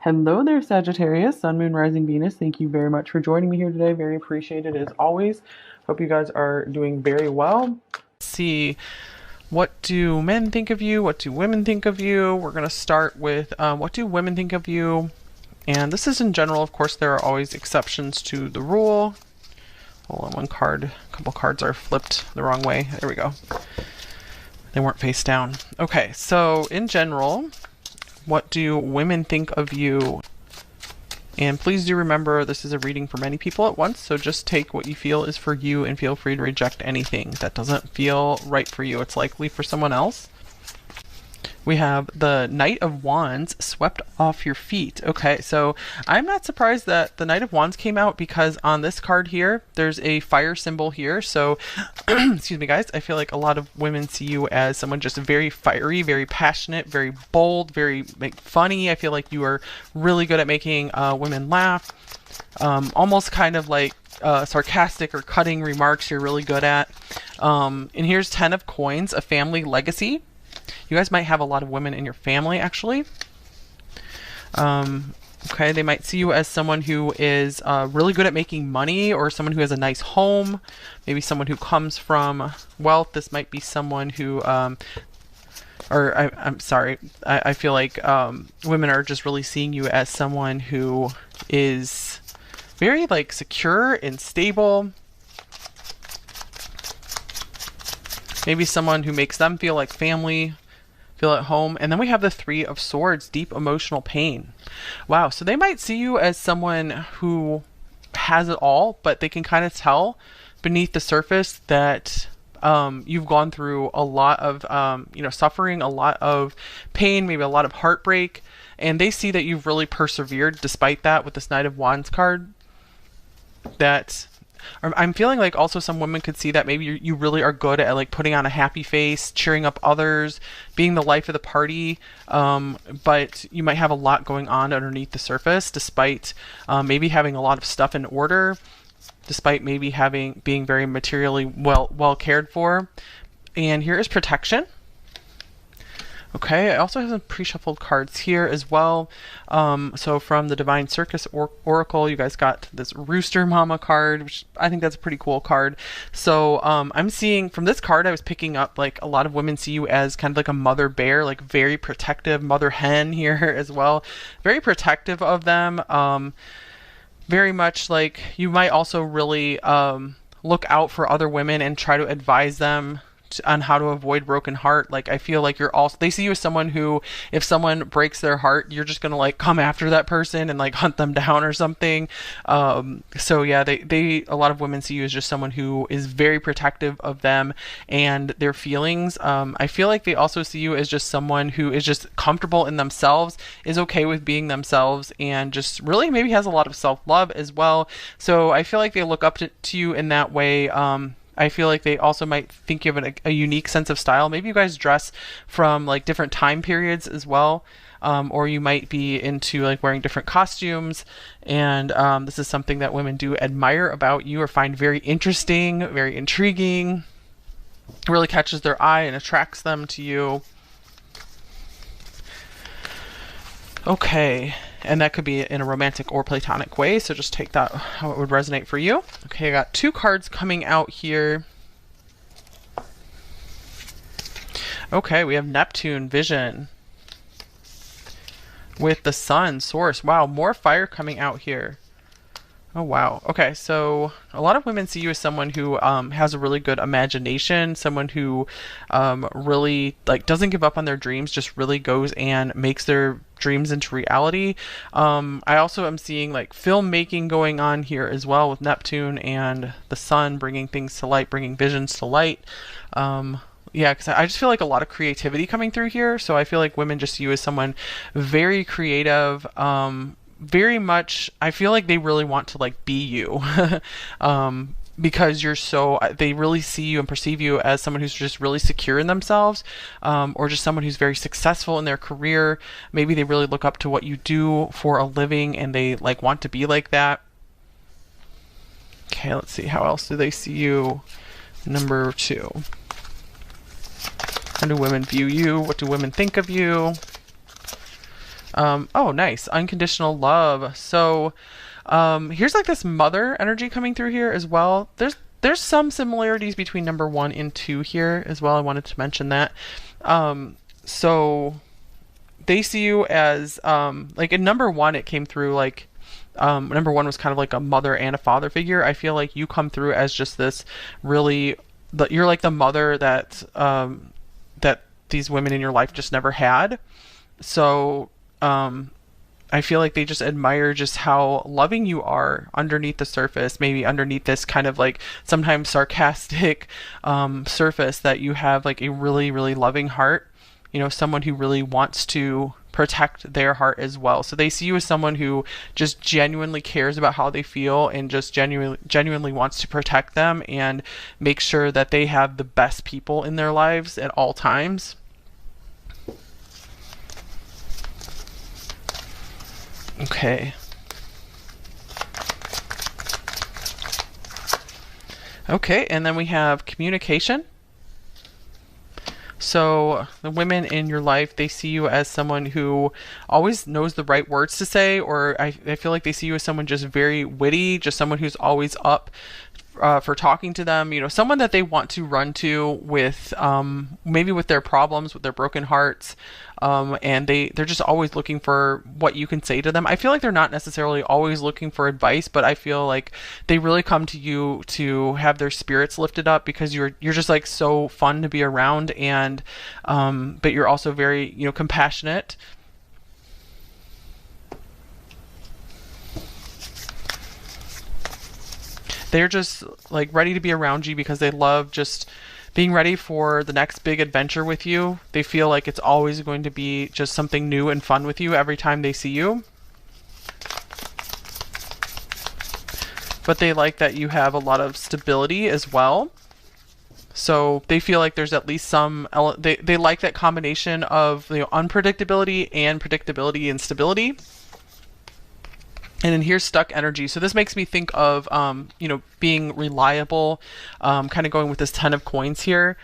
Hello there, Sagittarius, Sun, Moon, Rising, Venus. Thank you very much for joining me here today. Very appreciated as always. Hope you guys are doing very well. Let's see, what do men think of you? What do women think of you? We're going to start with what do women think of you? And this is in general. Of course, there are always exceptions to the rule. Hold on, one card. A couple cards are flipped the wrong way. There we go. They weren't face down. Okay, so in general, what do women think of you? And please do remember, this is a reading for many people at once, so just take what you feel is for you and feel free to reject anything that doesn't feel right for you. It's likely for someone else. We have the Knight of Wands swept off your feet. Okay, so I'm not surprised that the Knight of Wands came out because on this card here, there's a fire symbol here. So, excuse me guys, I feel like a lot of women see you as someone just very fiery, very passionate, very bold, very funny. I feel like you are really good at making women laugh. Almost kind of like sarcastic or cutting remarks you're really good at. And here's 10 of Coins, a family legacy. You guys might have a lot of women in your family, actually. Okay, they might see you as someone who is really good at making money, or someone who has a nice home, maybe someone who comes from wealth. This might be someone who, I'm sorry, I feel like women are just really seeing you as someone who is very like secure and stable. Maybe someone who makes them feel like family, feel at home. And then we have the Three of Swords, deep emotional pain. Wow, so they might see you as someone who has it all, but they can kind of tell beneath the surface that you've gone through a lot of suffering, a lot of pain, maybe a lot of heartbreak. And they see that you've really persevered despite that with this Knight of Wands card. That I'm feeling like also some women could see that maybe you really are good at like putting on a happy face, cheering up others, being the life of the party. But you might have a lot going on underneath the surface, despite maybe having a lot of stuff in order, despite maybe being very materially well cared for. And here is protection. Okay, I also have some pre-shuffled cards here as well. So from the Divine Circus Oracle, you guys got this Rooster Mama card, which I think that's a pretty cool card. So I'm seeing from this card, I was picking up like a lot of women see you as kind of like a mother bear, like very protective, mother hen here as well. Very protective of them. Very much like you might also really look out for other women and try to advise them on how to avoid broken heart. Like I feel like you're also, they see you as someone who, if someone breaks their heart, you're just gonna like come after that person and like hunt them down or something. So yeah, they a lot of women see you as just someone who is very protective of them and their feelings. I feel like they also see you as just someone who is just comfortable in themselves, is okay with being themselves, and just really maybe has a lot of self-love as well. So I feel like they look up to you in that way. I feel like they also might think you have a unique sense of style. Maybe you guys dress from like different time periods as well. Or you might be into like wearing different costumes. And this is something that women do admire about you or find very interesting, very intriguing. It really catches their eye and attracts them to you. Okay, and that could be in a romantic or platonic way, so just take that how it would resonate for you. Okay, I got two cards coming out here. Okay, we have Neptune, Vision, with the Sun, Source. Wow, more fire coming out here. Oh wow. Okay, so a lot of women see you as someone who has a really good imagination, someone who really like doesn't give up on their dreams, just really goes and makes their dreams into reality. I also am seeing like filmmaking going on here as well with Neptune and the Sun, bringing things to light, bringing visions to light. Yeah, because I just feel like a lot of creativity coming through here. So I feel like women just see you as someone very creative, very much, I feel like they really want to like be you. Because you're so, they really see you and perceive you as someone who's just really secure in themselves, or just someone who's very successful in their career. Maybe they really look up to what you do for a living and they like want to be like that. Okay, let's see, how else do they see you? Number 2. How do women view you? What do women think of you? Oh, nice. Unconditional love. So, here's like this mother energy coming through here as well. There's some similarities between number 1 and 2 here as well. I wanted to mention that. So they see you as like in number 1, it came through like number 1 was kind of like a mother and a father figure. I feel like you come through as just this really, you're like the mother that that these women in your life just never had. So I feel like they just admire just how loving you are underneath the surface, maybe underneath this kind of like sometimes sarcastic surface, that you have like a really, really loving heart, you know, someone who really wants to protect their heart as well. So they see you as someone who just genuinely cares about how they feel and just genuinely wants to protect them and make sure that they have the best people in their lives at all times. Okay. Okay, and then we have communication. So the women in your life, they see you as someone who always knows the right words to say, or I feel like they see you as someone just very witty, just someone who's always up for talking to them, you know, someone that they want to run to with maybe with their problems, with their broken hearts, and they're just always looking for what you can say to them. I feel like they're not necessarily always looking for advice, but I feel like they really come to you to have their spirits lifted up, because you're just like so fun to be around, and but you're also very, you know, compassionate. They're just like ready to be around you because they love just being ready for the next big adventure with you. They feel like it's always going to be just something new and fun with you every time they see you. But they like that you have a lot of stability as well. So they feel like there's at least some, they like that combination of, you know, unpredictability and predictability and stability. And then here's stuck energy. So this makes me think of, you know, being reliable, kind of going with this 10 of coins here.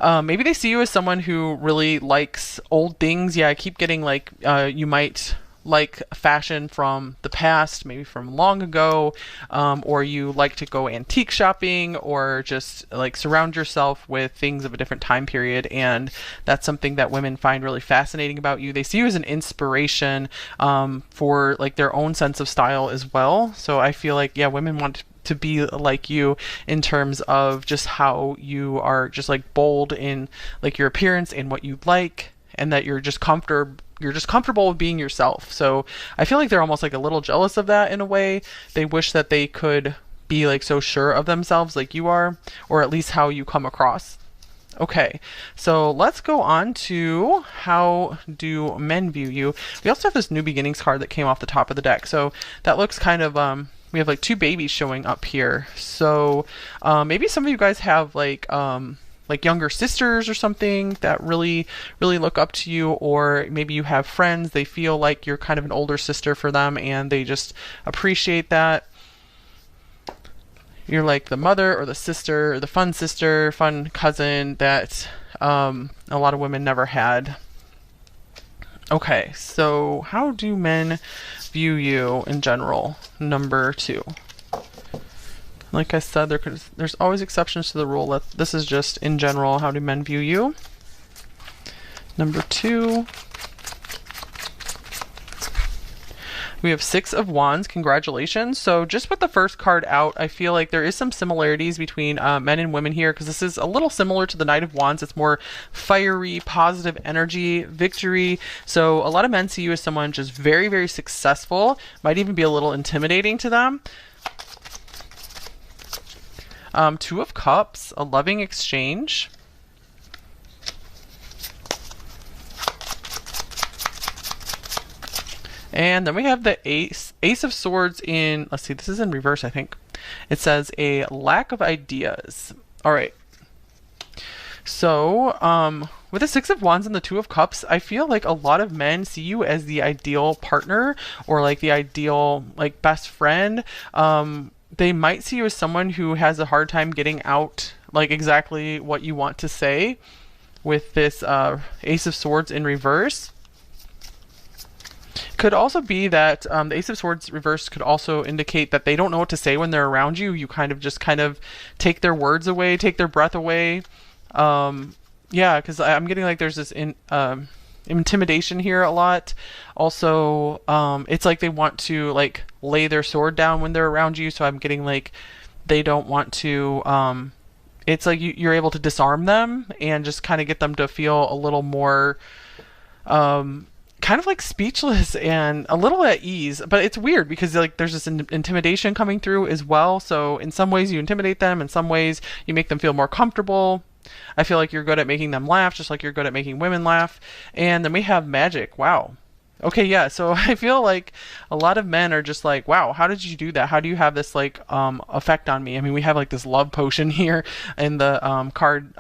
Maybe they see you as someone who really likes old things. Yeah, I keep getting like, you might like fashion from the past, maybe from long ago, or you like to go antique shopping, or just like surround yourself with things of a different time period. And that's something that women find really fascinating about you. They see you as an inspiration for like their own sense of style as well. So I feel like, yeah, women want to be like you in terms of just how you are just like bold in like your appearance and what you like, and that you're just comfortable with being yourself. So I feel like they're almost like a little jealous of that in a way. They wish that they could be like so sure of themselves like you are, or at least how you come across. Okay, so let's go on to how do men view you. We also have this new beginnings card that came off the top of the deck. So that looks kind of, we have like 2 babies showing up here. So maybe some of you guys have like younger sisters or something that really, really look up to you, or maybe you have friends, they feel like you're kind of an older sister for them and they just appreciate that. You're like the mother or the sister, or the fun sister, fun cousin that a lot of women never had. Okay, so how do men view you in general? Number 2. Like I said, there's always exceptions to the rule. This is just in general, how do men view you? Number 2. We have 6 of Wands. Congratulations. So just with the first card out, I feel like there is some similarities between men and women here, because this is a little similar to the Knight of Wands. It's more fiery, positive energy, victory. So a lot of men see you as someone just very, very successful, might even be a little intimidating to them. 2 of Cups, a loving exchange. And then we have the Ace of Swords in, let's see, this is in reverse, I think. It says a lack of ideas. All right. So, with the 6 of Wands and the 2 of Cups, I feel like a lot of men see you as the ideal partner, or like the ideal like best friend. They might see you as someone who has a hard time getting out like exactly what you want to say with this Ace of Swords in reverse. Could also be that the Ace of Swords reversed could also indicate that they don't know what to say when they're around you. You kind of take their words away, take their breath away. Yeah, because I'm getting like there's this intimidation here a lot. Also, it's like they want to like lay their sword down when they're around you. So I'm getting like they don't want to. It's like you're able to disarm them and just kind of get them to feel a little more. Kind of like speechless and a little at ease, but it's weird because like there's this intimidation coming through as well. So in some ways you intimidate them, in some ways you make them feel more comfortable. I feel like you're good at making them laugh, just like you're good at making women laugh. And then we have magic. Wow. Okay, yeah. So I feel like a lot of men are just like, wow, how did you do that? How do you have this like effect on me? I mean, we have like this love potion here in the card,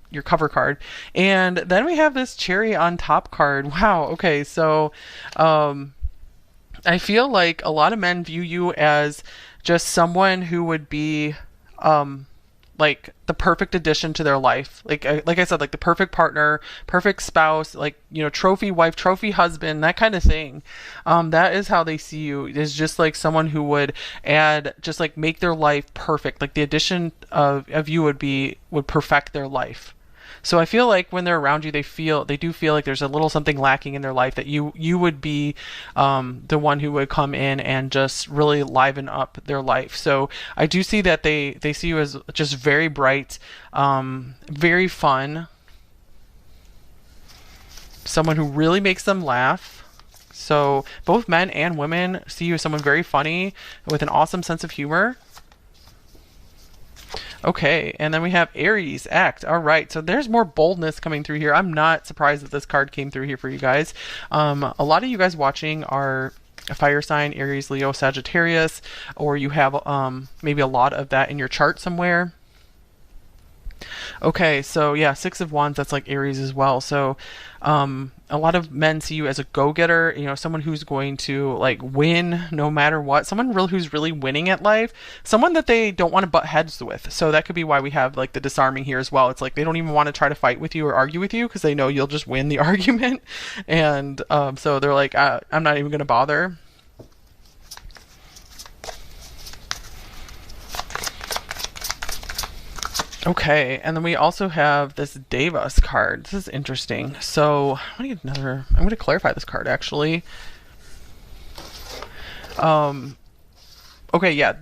your cover card, and then we have this cherry on top card. Wow. Okay, so I feel like a lot of men view you as just someone who would be like the perfect addition to their life, like I said, like the perfect partner, perfect spouse, like, you know, trophy wife, trophy husband, that kind of thing. That is how they see you, is just like someone who would add, just like make their life perfect. Like the addition of you would perfect their life. So I feel like when they're around you, they do feel like there's a little something lacking in their life, that you would be the one who would come in and just really liven up their life. So I do see that they see you as just very bright, very fun, someone who really makes them laugh. So both men and women see you as someone very funny with an awesome sense of humor. Okay, and then we have Aries, act. All right, so there's more boldness coming through here. I'm not surprised that this card came through here for you guys. A lot of you guys watching are a fire sign, Aries, Leo, Sagittarius, or you have maybe a lot of that in your chart somewhere. Okay, so yeah, Six of Wands, that's like Aries as well. So a lot of men see you as a go-getter, you know, someone who's going to like win no matter what, someone who's really winning at life, someone that they don't want to butt heads with. So that could be why we have like the disarming here as well. It's like they don't even want to try to fight with you or argue with you because they know you'll just win the argument. And so they're like, I'm not even going to bother. Okay, and then we also have this Devas card. This is interesting. So I'm going to clarify this card actually. Okay, yeah,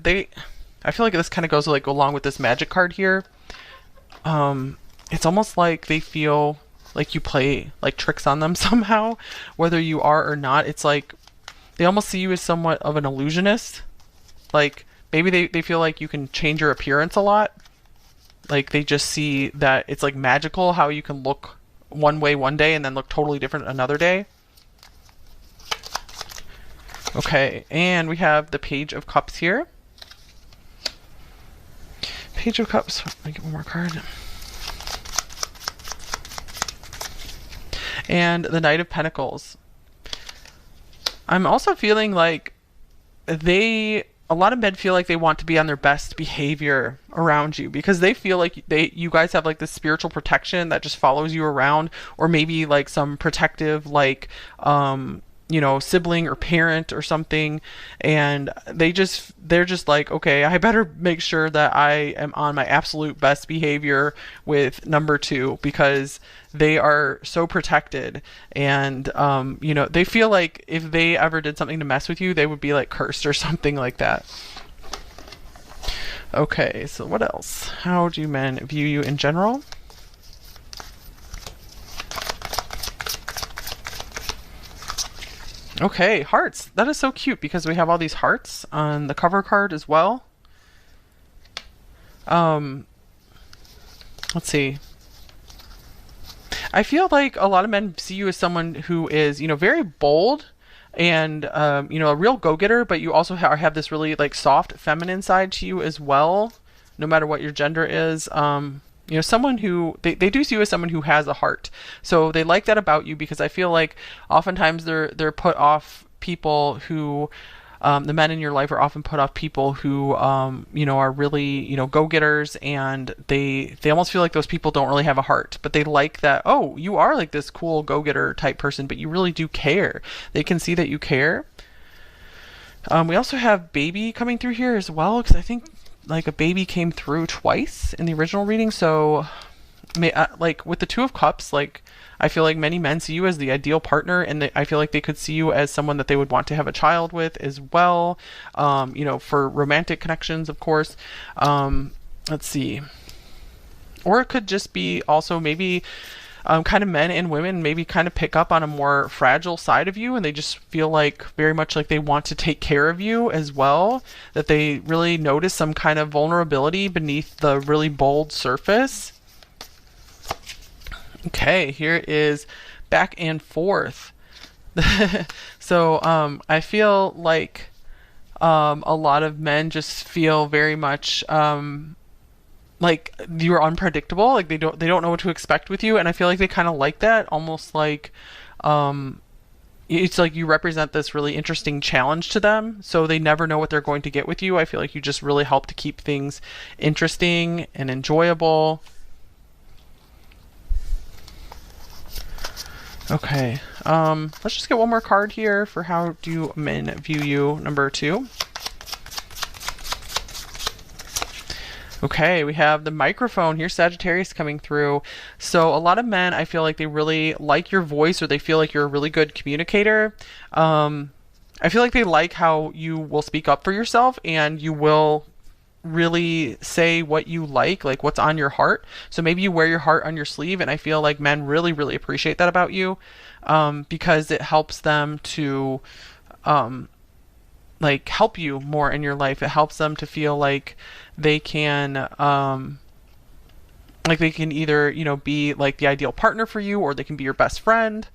I feel like this kind of goes like along with this magic card here. It's almost like they feel like you play like tricks on them somehow, whether you are or not. It's like they almost see you as somewhat of an illusionist. Like maybe they feel like you can change your appearance a lot. Like they just see that it's like magical how you can look one way one day and then look totally different another day. Okay, and we have the Page of Cups here. Page of Cups, let me get one more card. And the Knight of Pentacles. I'm also feeling like a lot of men feel like they want to be on their best behavior around you because they feel like you guys have like this spiritual protection that just follows you around, or maybe like some protective like you know, sibling or parent or something, and they're just like, okay, I better make sure that I am on my absolute best behavior with number two because they are so protected, and you know, they feel like if they ever did something to mess with you, they would be like cursed or something like that. Okay, so what else? How do men view you in general? Okay, hearts. That is so cute because we have all these hearts on the cover card as well. Let's see. I feel like a lot of men see you as someone who is, you know, very bold and, you know, a real go-getter, but you also have this really like soft feminine side to you as well, no matter what your gender is. You know, someone who they do see you as someone who has a heart. So they like that about you because I feel like oftentimes they're put off people who the men in your life are often put off people who, are really, go-getters, and they almost feel like those people don't really have a heart, but they like that, oh, you are like this cool go-getter type person, but you really do care. They can see that you care. We also have baby coming through here as well, because I think like a baby came through twice in the original reading. So like with the Two of Cups, like I feel like many men see you as the ideal partner, and I feel like they could see you as someone that they would want to have a child with as well. For romantic connections, of course. Let's see. Or it could just be also maybe kind of men and women maybe kind of pick up on a more fragile side of you, and they just feel like very much like they want to take care of you as well, that they really notice some kind of vulnerability beneath the really bold surface. Okay, here is back and forth. So I feel like a lot of men just feel very much like you're unpredictable, like they don't know what to expect with you, and I feel like they kind of like that, almost like it's like you represent this really interesting challenge to them, so they never know what they're going to get with you. I feel like you just really help to keep things interesting and enjoyable. Okay, let's just get one more card here for how do men view you, number 2. Okay, we have the microphone here, Sagittarius coming through. So a lot of men, I feel like they really like your voice, or they feel like you're a really good communicator. I feel like they like how you will speak up for yourself, and you will really say what you like what's on your heart. So maybe you wear your heart on your sleeve, and I feel like men really, really appreciate that about you, because it helps them to help you more in your life. It helps them to feel like they can either be like the ideal partner for you, or they can be your best friend.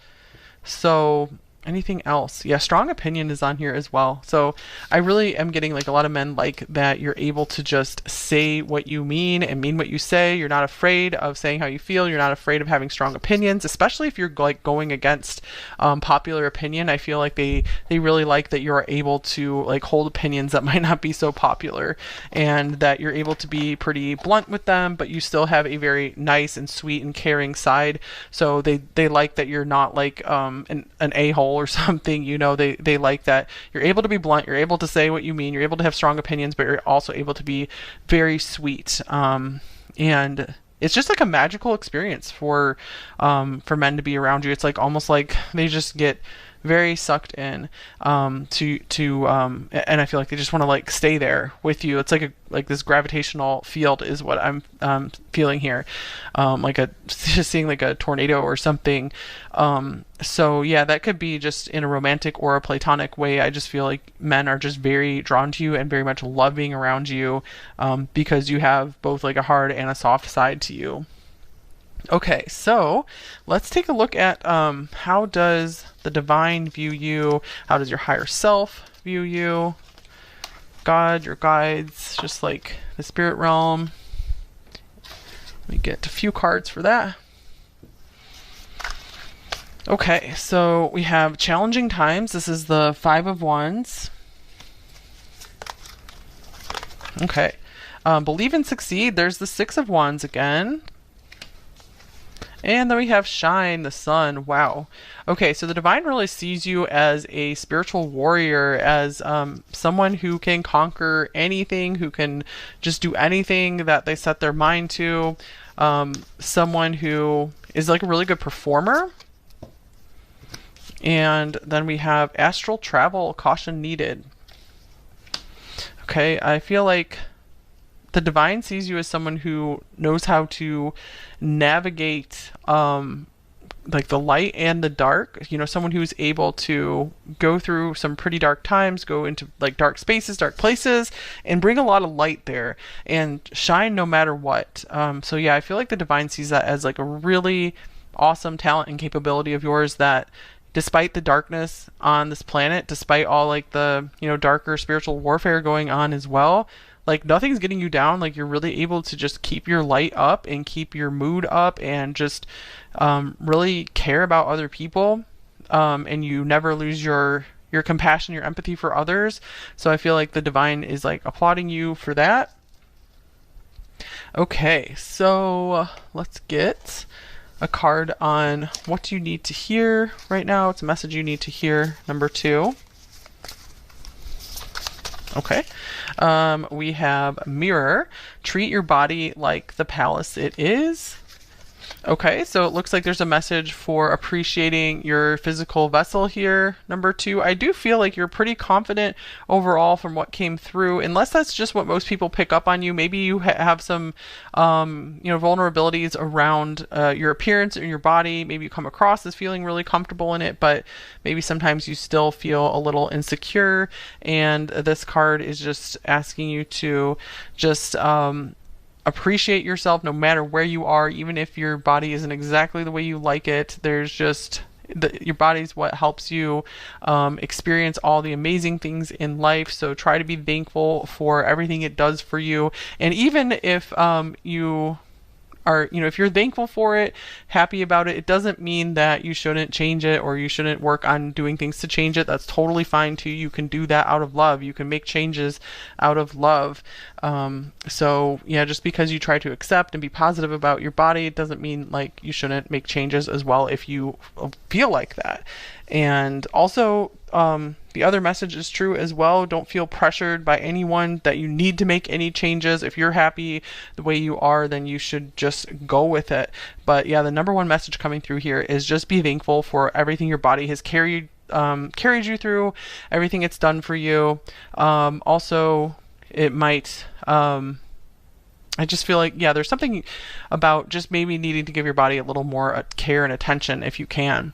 So anything else? Yeah, strong opinion is on here as well. So I really am getting like a lot of men like that you're able to just say what you mean and mean what you say. You're not afraid of saying how you feel. You're not afraid of having strong opinions, especially if you're like going against popular opinion. I feel like they really like that you're able to like hold opinions that might not be so popular, and that you're able to be pretty blunt with them, but you still have a very nice and sweet and caring side. So they like that you're not like an a-hole or something. They like that you're able to be blunt, you're able to say what you mean, you're able to have strong opinions, but you're also able to be very sweet. And it's just like a magical experience for men to be around you. It's like almost like they just get very sucked in and I feel like they just want to like stay there with you. It's like this gravitational field is what I'm feeling here, just seeing like a tornado or something. So yeah, that could be just in a romantic or a platonic way. I just feel like men are just very drawn to you and very much loving around you, because you have both like a hard and a soft side to you. Okay, so let's take a look at how does the divine view you? How does your higher self view you? God, your guides, just like the spirit realm. Let me get a few cards for that. Okay, so we have challenging times. This is the 5 of Wands. Okay, believe and succeed. There's the 6 of Wands again. And then we have shine, the sun. Wow. Okay, so the divine really sees you as a spiritual warrior, as someone who can conquer anything, who can just do anything that they set their mind to. Someone who is like a really good performer. And then we have astral travel, caution needed. Okay, I feel like the divine sees you as someone who knows how to navigate like the light and the dark. Someone who's able to go through some pretty dark times, go into like dark spaces, dark places, and bring a lot of light there and shine no matter what. So yeah, I feel like the divine sees that as like a really awesome talent and capability of yours, that despite the darkness on this planet, despite all like the darker spiritual warfare going on as well, like nothing's getting you down. Like you're really able to just keep your light up and keep your mood up, and just really care about other people, and you never lose your your compassion, your empathy for others. So I feel like the divine is like applauding you for that. Okay, so let's get a card on what you need to hear right now. It's a message you need to hear, number 2. Okay. We have Mirror. Treat your body like the palace it is. Okay, so it looks like there's a message for appreciating your physical vessel here. Number 2, I do feel like you're pretty confident overall from what came through, unless that's just what most people pick up on you. Maybe you have some, vulnerabilities around your appearance and your body. Maybe you come across as feeling really comfortable in it, but maybe sometimes you still feel a little insecure. And this card is just asking you to just appreciate yourself no matter where you are, even if your body isn't exactly the way you like it. There's just your body's what helps you experience all the amazing things in life. So try to be thankful for everything it does for you. And even if you are, if you're thankful for it, happy about it, it doesn't mean that you shouldn't change it or you shouldn't work on doing things to change it. That's totally fine too. You can do that out of love. You can make changes out of love. So yeah, just because you try to accept and be positive about your body, it doesn't mean like you shouldn't make changes as well if you feel like that. And also, the other message is true as well. Don't feel pressured by anyone that you need to make any changes. If you're happy the way you are, then you should just go with it. But yeah, the number one message coming through here is just be thankful for everything your body has carried you through, everything it's done for you. Also, it might, I just feel like, yeah, there's something about just maybe needing to give your body a little more care and attention if you can.